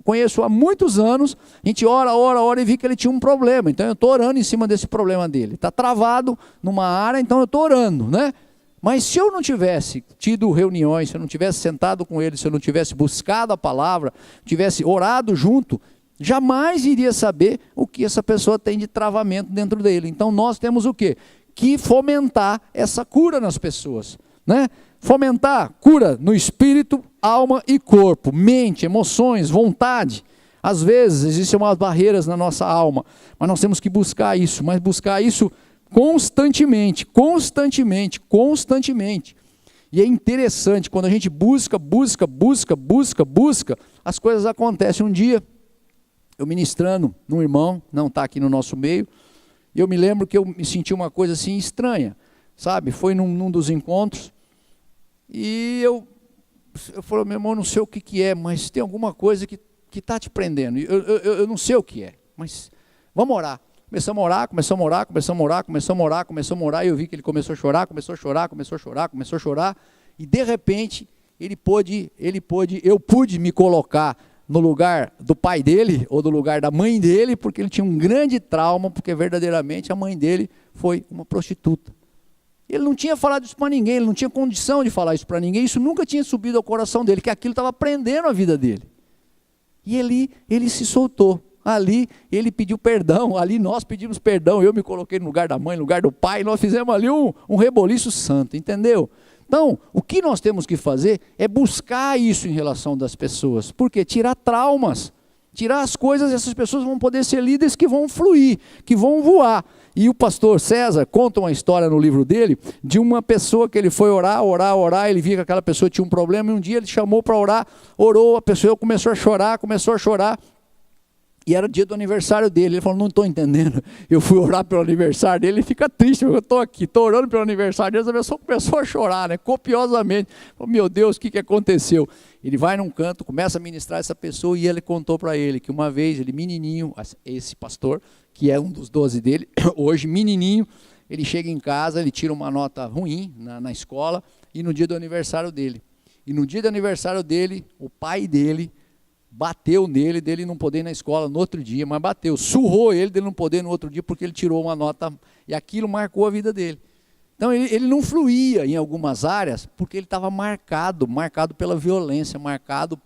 conheço há muitos anos, a gente ora e vi que ele tinha um problema, então eu estou orando em cima desse problema dele. Está travado numa área, então eu estou orando, né? Mas se eu não tivesse tido reuniões, se eu não tivesse sentado com ele, se eu não tivesse buscado a palavra, tivesse orado junto, jamais iria saber o que essa pessoa tem de travamento dentro dele. Então nós temos o quê? Que fomentar essa cura nas pessoas, né? Fomentar cura no espírito, alma e corpo, mente, emoções, vontade. Às vezes existem umas barreiras na nossa alma, mas nós temos que buscar isso, mas buscar isso constantemente. E é interessante, quando a gente busca, as coisas acontecem. Um dia, eu ministrando num irmão, não está aqui no nosso meio, e eu me lembro que eu me senti uma coisa assim estranha, sabe? Foi num dos encontros, e eu falei, meu irmão, não sei o que é, mas tem alguma coisa que está te prendendo. Eu não sei o que é, mas vamos orar. Começamos a orar, e eu vi que ele começou a chorar, e de repente, eu pude me colocar no lugar do pai dele, ou do lugar da mãe dele, porque ele tinha um grande trauma, porque verdadeiramente a mãe dele foi uma prostituta. Ele não tinha falado isso para ninguém, ele não tinha condição de falar isso para ninguém, isso nunca tinha subido ao coração dele, que aquilo estava prendendo a vida dele. E ele se soltou, ali ele pediu perdão, ali nós pedimos perdão, eu me coloquei no lugar da mãe, no lugar do pai, nós fizemos ali um reboliço santo, entendeu? Então, o que nós temos que fazer é buscar isso em relação das pessoas, porque tirar traumas, tirar as coisas, essas pessoas vão poder ser líderes que vão fluir, que vão voar. E o pastor César conta uma história no livro dele, de uma pessoa que ele foi orar, ele via que aquela pessoa tinha um problema, e um dia ele chamou para orar, orou, a pessoa começou a chorar, e era o dia do aniversário dele. Ele falou, não estou entendendo, eu fui orar pelo aniversário dele, ele fica triste, eu estou aqui, estou orando pelo aniversário dele, a pessoa começou a chorar, né, copiosamente. Falou, meu Deus, o que aconteceu? Ele vai num canto, começa a ministrar essa pessoa, e ele contou para ele que uma vez, ele menininho, esse pastor, que é um dos 12 dele, hoje menininho, ele chega em casa, ele tira uma nota ruim na escola, e no dia do aniversário dele, o pai dele bateu nele, dele não poder ir na escola no outro dia, mas bateu, surrou ele dele não poder ir no outro dia, porque ele tirou uma nota, e aquilo marcou a vida dele. Então ele não fluía em algumas áreas, porque ele estava marcado pela violência, marcado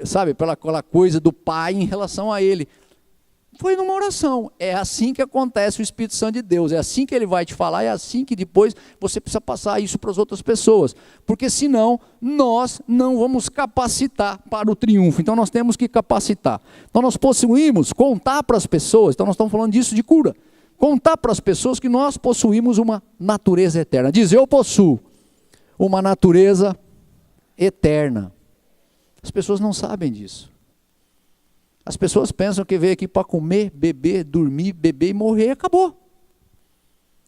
sabe, pela aquela coisa do pai em relação a ele. Foi numa oração. É assim que acontece o Espírito Santo de Deus, é assim que ele vai te falar, é assim que depois você precisa passar isso para as outras pessoas, porque senão nós não vamos capacitar para o triunfo. Então nós temos que capacitar. Então nós possuímos, contar para as pessoas, então nós estamos falando disso de cura, contar para as pessoas que nós possuímos uma natureza eterna. Diz, eu possuo uma natureza eterna. As pessoas não sabem disso. As pessoas pensam que veio aqui para comer, beber, dormir, beber e morrer, acabou.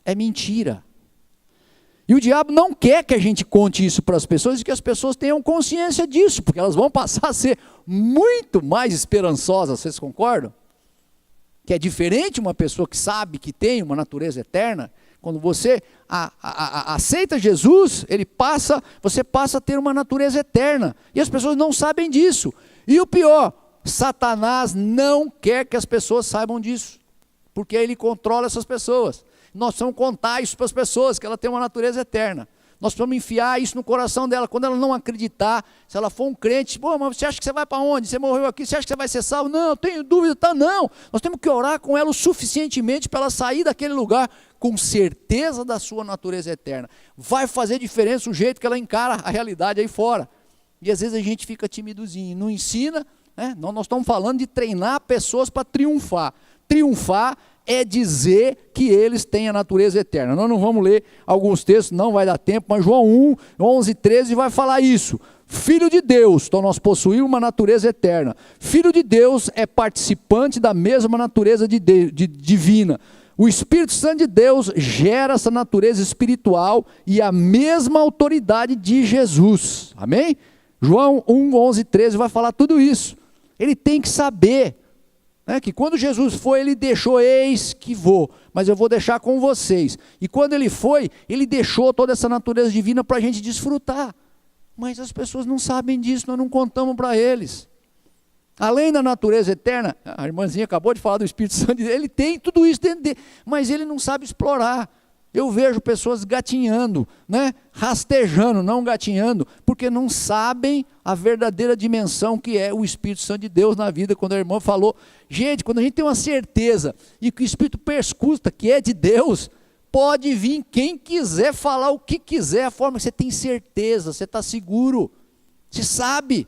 É mentira. E o diabo não quer que a gente conte isso para as pessoas e que as pessoas tenham consciência disso, porque elas vão passar a ser muito mais esperançosas, vocês concordam? Que é diferente uma pessoa que sabe que tem uma natureza eterna. Quando você aceita Jesus, você passa a ter uma natureza eterna. E as pessoas não sabem disso. E o pior, Satanás não quer que as pessoas saibam disso, porque ele controla essas pessoas. Nós precisamos contar isso para as pessoas, que ela tem uma natureza eterna. Nós precisamos enfiar isso no coração dela. Quando ela não acreditar, se ela for um crente, pô, mas você acha que você vai para onde? Você morreu aqui, você acha que você vai ser salvo? Não, eu tenho dúvida, tá? Não. Nós temos que orar com ela o suficientemente para ela sair daquele lugar com certeza da sua natureza eterna. Vai fazer diferença o jeito que ela encara a realidade aí fora. E às vezes a gente fica timidozinho, não ensina, né? Nós estamos falando de treinar pessoas para triunfar. Triunfar é dizer que eles têm a natureza eterna. Nós não vamos ler alguns textos, não vai dar tempo, mas João 1, 11, 13 vai falar isso. Filho de Deus, então nós possuímos uma natureza eterna. Filho de Deus é participante da mesma natureza divina. O Espírito Santo de Deus gera essa natureza espiritual e a mesma autoridade de Jesus. Amém? João 1, 11, 13 vai falar tudo isso. Ele tem que saber, né, que quando Jesus foi, ele deixou, eis que vou, mas eu vou deixar com vocês. E quando ele foi, ele deixou toda essa natureza divina para a gente desfrutar. Mas as pessoas não sabem disso, nós não contamos para eles. Além da natureza eterna, a irmãzinha acabou de falar do Espírito Santo, ele tem tudo isso dentro dele, mas ele não sabe explorar. Eu vejo pessoas gatinhando, né? Rastejando, não gatinhando, porque não sabem a verdadeira dimensão que é o Espírito Santo de Deus na vida. Quando a irmã falou, gente, quando a gente tem uma certeza e que o Espírito perscuta que é de Deus, pode vir quem quiser falar o que quiser, a forma que você tem certeza, você está seguro, você sabe.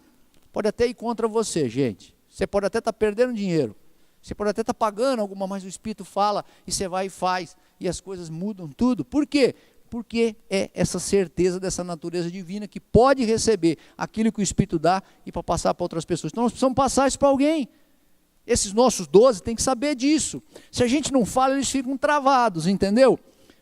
Pode até ir contra você, gente. Você pode até estar perdendo dinheiro. Você pode até estar pagando alguma, mas o Espírito fala e você vai e faz. E as coisas mudam tudo. Por quê? Porque é essa certeza dessa natureza divina que pode receber aquilo que o Espírito dá e para passar para outras pessoas. Então nós precisamos passar isso para alguém. Esses nossos 12 têm que saber disso. Se a gente não fala, eles ficam travados, entendeu?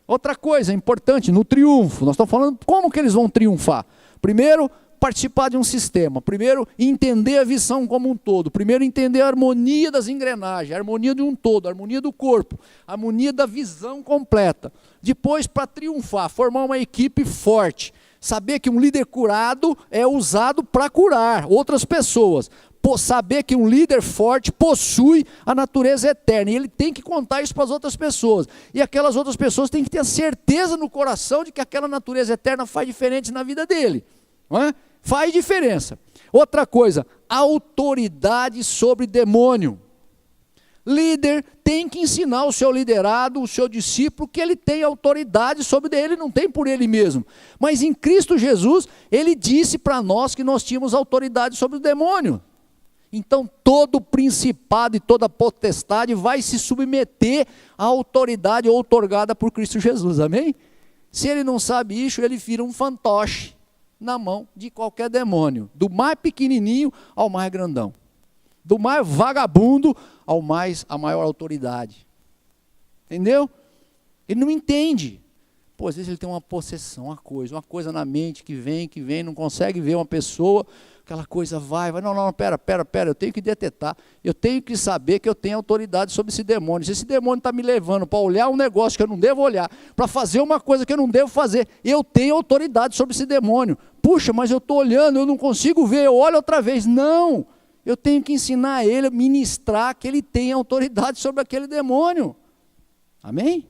Outra coisa importante, no triunfo. Nós estamos falando como que eles vão triunfar. Primeiro, participar de um sistema. Primeiro, entender a visão como um todo. Primeiro, entender a harmonia das engrenagens, a harmonia de um todo, a harmonia do corpo, a harmonia da visão completa. Depois, para triunfar, formar uma equipe forte. Saber que um líder curado é usado para curar outras pessoas. Saber que um líder forte possui a natureza eterna. E ele tem que contar isso para as outras pessoas. E aquelas outras pessoas têm que ter a certeza no coração de que aquela natureza eterna faz diferença na vida dele. Não é? Faz diferença. Outra coisa, autoridade sobre demônio. Líder tem que ensinar o seu liderado, o seu discípulo, que ele tem autoridade sobre ele, não tem por ele mesmo. Mas em Cristo Jesus, ele disse para nós que nós tínhamos autoridade sobre o demônio. Então todo principado e toda potestade vai se submeter à autoridade outorgada por Cristo Jesus, amém? Se ele não sabe isso, ele vira um fantoche na mão de qualquer demônio, do mais pequenininho ao mais grandão, do mais vagabundo ao a maior autoridade, entendeu? Ele não entende. Pô, às vezes ele tem uma possessão, uma coisa na mente que vem, não consegue ver uma pessoa, aquela coisa vai, não, pera, eu tenho que detetar, eu tenho que saber que eu tenho autoridade sobre esse demônio. Se esse demônio está me levando para olhar um negócio que eu não devo olhar, para fazer uma coisa que eu não devo fazer, eu tenho autoridade sobre esse demônio. Puxa, mas eu estou olhando, eu não consigo ver, eu olho outra vez. Não, eu tenho que ensinar ele a ministrar que ele tem autoridade sobre aquele demônio. Amém?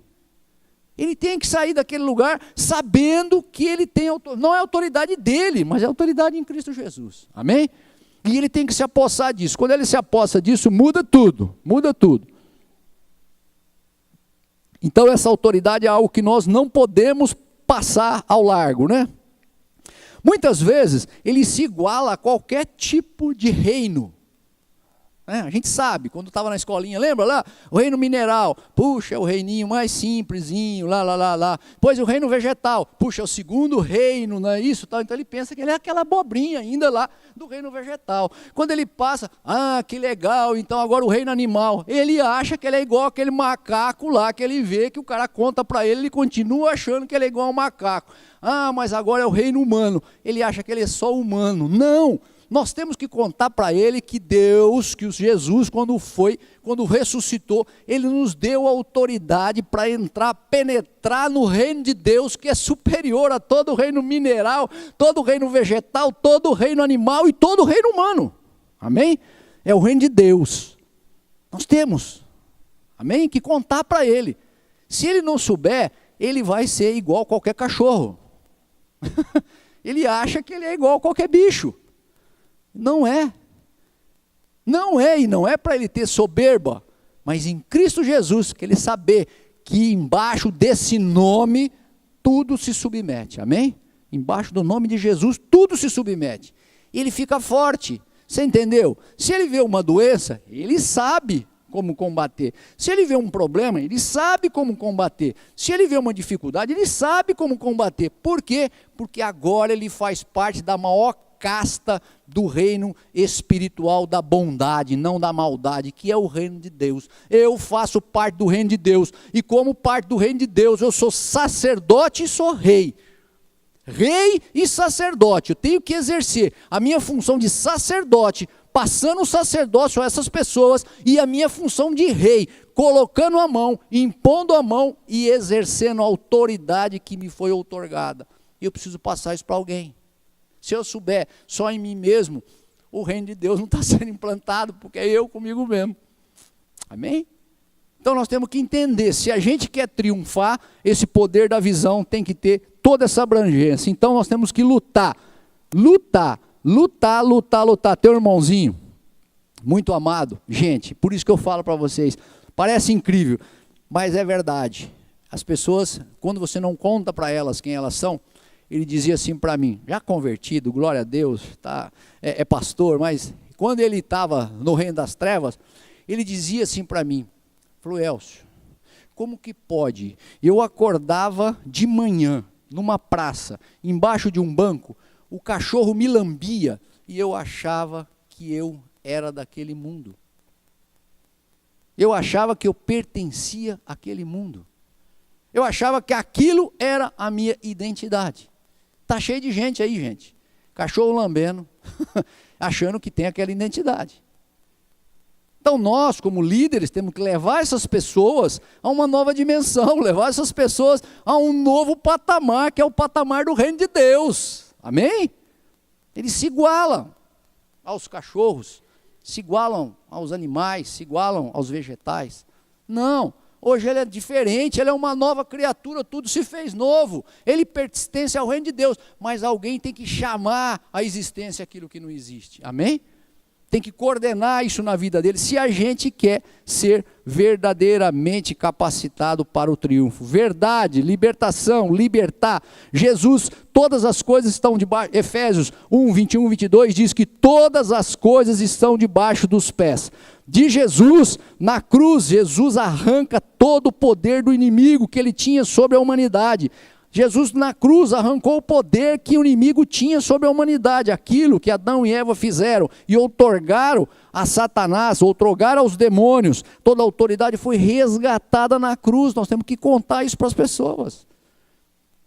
Ele tem que sair daquele lugar sabendo que ele tem autoridade. Não é a autoridade dele, mas é a autoridade em Cristo Jesus. Amém? E ele tem que se apossar disso. Quando ele se apossa disso, muda tudo. Muda tudo. Então essa autoridade é algo que nós não podemos passar ao largo, né? Muitas vezes ele se iguala a qualquer tipo de reino. A gente sabe, quando estava na escolinha, lembra lá? O reino mineral, puxa, é o reininho mais simplesinho, lá. Depois o reino vegetal, puxa, é o segundo reino, não é isso? Tal. Então ele pensa que ele é aquela abobrinha ainda lá do reino vegetal. Quando ele passa, que legal, então agora o reino animal. Ele acha que ele é igual aquele macaco lá, que ele vê, que o cara conta para ele, ele continua achando que ele é igual ao macaco. Mas agora é o reino humano. Ele acha que ele é só humano. Não! Nós temos que contar para ele que Deus, que Jesus, quando ressuscitou, ele nos deu autoridade para penetrar no reino de Deus, que é superior a todo o reino mineral, todo o reino vegetal, todo o reino animal e todo o reino humano. Amém? É o reino de Deus. Nós temos, amém? Que contar para ele. Se ele não souber, ele vai ser igual a qualquer cachorro. Ele acha que ele é igual a qualquer bicho. Não é. Não é, e não é para ele ter soberba, mas em Cristo Jesus, que ele saber que embaixo desse nome, tudo se submete, amém? Embaixo do nome de Jesus, tudo se submete. E ele fica forte, você entendeu? Se ele vê uma doença, ele sabe como combater. Se ele vê um problema, ele sabe como combater. Se ele vê uma dificuldade, ele sabe como combater. Por quê? Porque agora ele faz parte da maior casta do reino espiritual da bondade, não da maldade, que é o reino de Deus. Eu faço parte do reino de Deus, e como parte do reino de Deus, eu sou sacerdote e sou rei. Rei e sacerdote, eu tenho que exercer a minha função de sacerdote, passando o sacerdócio a essas pessoas, e a minha função de rei, colocando a mão, impondo a mão e exercendo a autoridade que me foi outorgada. E eu preciso passar isso para alguém. Se eu souber só em mim mesmo, o reino de Deus não está sendo implantado, porque é eu comigo mesmo. Amém? Então nós temos que entender, se a gente quer triunfar, esse poder da visão tem que ter toda essa abrangência. Então nós temos que lutar. Teu irmãozinho, muito amado, gente, por isso que eu falo para vocês, parece incrível, mas é verdade. As pessoas, quando você não conta para elas quem elas são, ele dizia assim para mim, já convertido, glória a Deus, é pastor, mas quando ele estava no reino das trevas, ele dizia assim para mim, falou, Elcio, como que pode? Eu acordava de manhã, numa praça, embaixo de um banco, o cachorro me lambia e eu achava que eu era daquele mundo. Eu achava que eu pertencia àquele mundo. Eu achava que aquilo era a minha identidade. Está cheio de gente aí, gente. Cachorro lambendo, achando que tem aquela identidade. Então nós, como líderes, temos que levar essas pessoas a uma nova dimensão, levar essas pessoas a um novo patamar, que é o patamar do reino de Deus. Amém? Eles se igualam aos cachorros, se igualam aos animais, se igualam aos vegetais. Não. Hoje ele é diferente, ele é uma nova criatura, tudo se fez novo. Ele pertence ao reino de Deus, mas alguém tem que chamar à existência aquilo que não existe. Amém? Tem que coordenar isso na vida dele, se a gente quer ser verdadeiramente capacitado para o triunfo. Verdade, libertação, libertar. Jesus, todas as coisas estão debaixo. Efésios 1, 21, 22 diz que todas as coisas estão debaixo dos pés de Jesus. Na cruz, Jesus arranca todo o poder do inimigo que ele tinha sobre a humanidade. Jesus na cruz arrancou o poder que o inimigo tinha sobre a humanidade, aquilo que Adão e Eva fizeram e outorgaram a Satanás, outorgaram aos demônios, toda a autoridade foi resgatada na cruz. Nós temos que contar isso para as pessoas.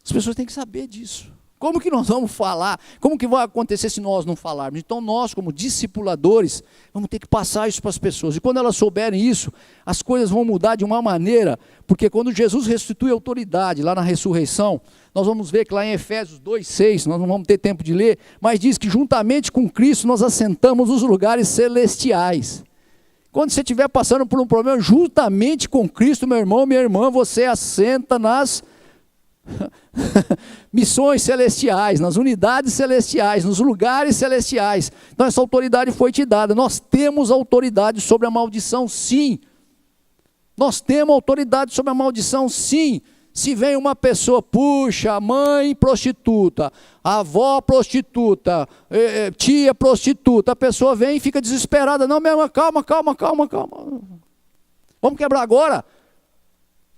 As pessoas têm que saber disso. Como que nós vamos falar? Como que vai acontecer se nós não falarmos? Então nós, como discipuladores, vamos ter que passar isso para as pessoas. E quando elas souberem isso, as coisas vão mudar de uma maneira, porque quando Jesus restitui a autoridade lá na ressurreição, nós vamos ver que lá em Efésios 2:6, nós não vamos ter tempo de ler, mas diz que juntamente com Cristo nós assentamos nos lugares celestiais. Quando você estiver passando por um problema, juntamente com Cristo, meu irmão, minha irmã, você assenta nas missões celestiais, nas unidades celestiais, nos lugares celestiais. Então essa autoridade foi te dada. Nós temos autoridade sobre a maldição, sim. Nós temos autoridade sobre a maldição, sim. Se vem uma pessoa, puxa, a mãe prostituta, a avó prostituta, tia prostituta, a pessoa vem e fica desesperada. Não, minha irmã, calma. Vamos quebrar agora?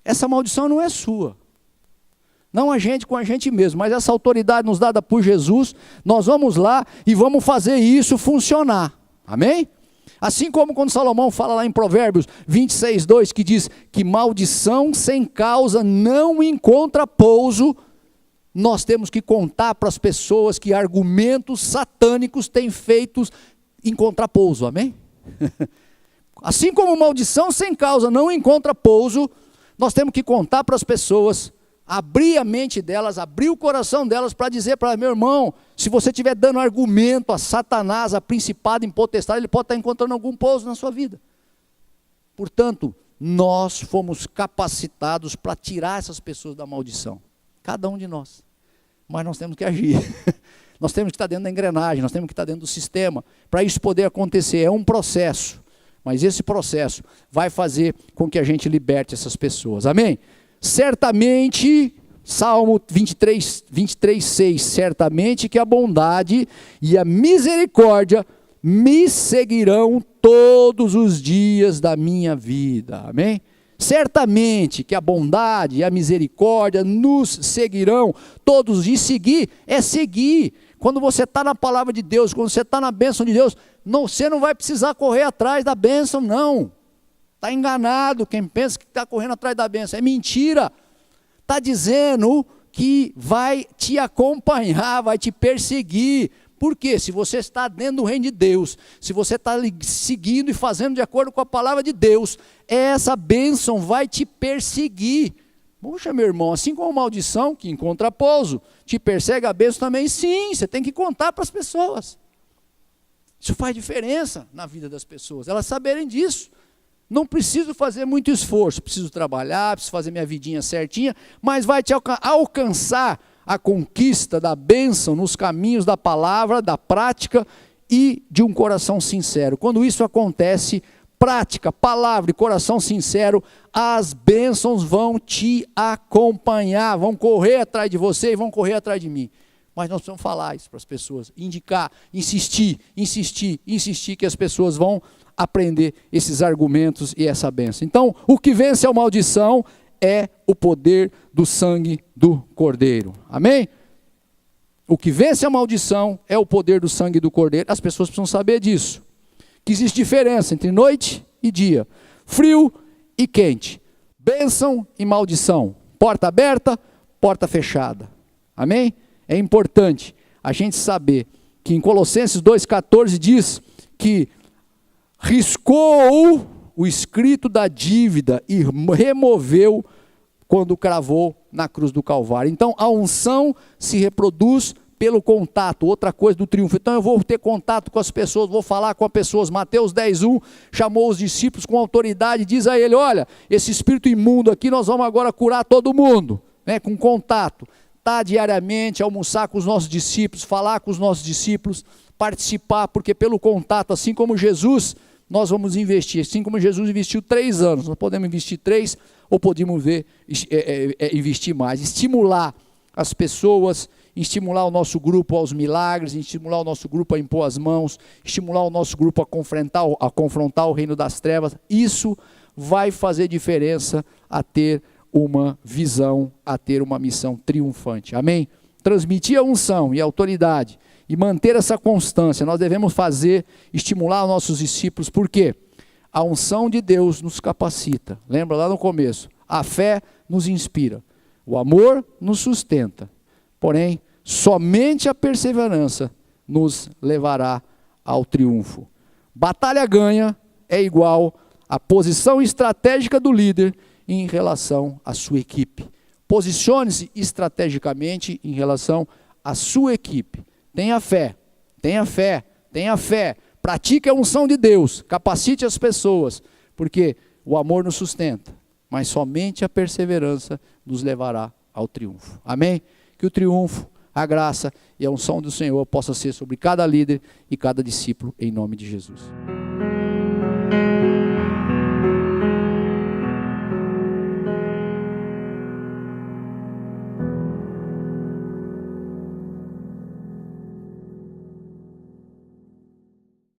Essa maldição não é sua. Não a gente com a gente mesmo, mas essa autoridade nos dada por Jesus, nós vamos lá e vamos fazer isso funcionar. Amém? Assim como quando Salomão fala lá em Provérbios 26:2, que diz que maldição sem causa não encontra pouso, nós temos que contar para as pessoas que argumentos satânicos têm feito encontrar pouso, amém? Assim como maldição sem causa não encontra pouso, nós temos que contar para as pessoas, abrir a mente delas, abrir o coração delas para dizer para meu irmão, se você estiver dando argumento a Satanás, a principado, impotestade, ele pode estar encontrando algum pouso na sua vida. Portanto, nós fomos capacitados para tirar essas pessoas da maldição, cada um de nós, mas nós temos que agir, nós temos que estar dentro da engrenagem, nós temos que estar dentro do sistema, para isso poder acontecer, é um processo, mas esse processo vai fazer com que a gente liberte essas pessoas, amém? Certamente, Salmo 23:6, certamente que a bondade e a misericórdia me seguirão todos os dias da minha vida, amém? Certamente que a bondade e a misericórdia nos seguirão todos os dias. Seguir é seguir. Quando você está na palavra de Deus, quando você está na bênção de Deus, você não vai precisar correr atrás da bênção, não. Está enganado quem pensa que está correndo atrás da bênção, é mentira. Está dizendo que vai te acompanhar, vai te perseguir. Por quê? Se você está dentro do reino de Deus, se você está seguindo e fazendo de acordo com a palavra de Deus, essa bênção vai te perseguir. Poxa, meu irmão, assim como a maldição que encontra pouso, te persegue, a bênção também, sim, você tem que contar para as pessoas. Isso faz diferença na vida das pessoas, elas saberem disso. Não preciso fazer muito esforço, preciso trabalhar, preciso fazer minha vidinha certinha, mas vai te alcançar a conquista da bênção nos caminhos da palavra, da prática e de um coração sincero. Quando isso acontece, prática, palavra e coração sincero, as bênçãos vão te acompanhar, vão correr atrás de você e vão correr atrás de mim. Mas nós precisamos falar isso para as pessoas, indicar, insistir, que as pessoas vão aprender esses argumentos e essa bênção. Então, o que vence a maldição é o poder do sangue do Cordeiro. Amém? O que vence a maldição é o poder do sangue do Cordeiro. As pessoas precisam saber disso. Que existe diferença entre noite e dia, frio e quente, bênção e maldição, porta aberta, porta fechada. Amém? É importante a gente saber que em Colossenses 2,14 diz que riscou o escrito da dívida e removeu quando cravou na cruz do Calvário. Então a unção se reproduz pelo contato, outra coisa do triunfo. Então eu vou ter contato com as pessoas, vou falar com as pessoas. Mateus 10:1 chamou os discípulos com autoridade, diz a ele, olha, esse espírito imundo aqui nós vamos agora curar todo mundo, né, com contato. Tá diariamente, almoçar com os nossos discípulos, falar com os nossos discípulos, participar, porque pelo contato, assim como Jesus, nós vamos investir, assim como Jesus investiu 3 anos, nós podemos investir 3 ou podemos investir mais, estimular as pessoas, estimular o nosso grupo aos milagres, estimular o nosso grupo a impor as mãos, estimular o nosso grupo a confrontar o reino das trevas. Isso vai fazer diferença a ter uma visão, a ter uma missão triunfante. Amém? Transmitir a unção e a autoridade e manter essa constância, nós devemos fazer, estimular os nossos discípulos, porque a unção de Deus nos capacita. Lembra lá no começo? A fé nos inspira, o amor nos sustenta, porém, somente a perseverança nos levará ao triunfo. Batalha ganha é igual à posição estratégica do líder em relação à sua equipe. Posicione-se estrategicamente em relação à sua equipe. Tenha fé, tenha fé, tenha fé. Pratique a unção de Deus, capacite as pessoas, porque o amor nos sustenta, mas somente a perseverança nos levará ao triunfo. Amém? Que o triunfo, a graça e a unção do Senhor possa ser sobre cada líder e cada discípulo, em nome de Jesus.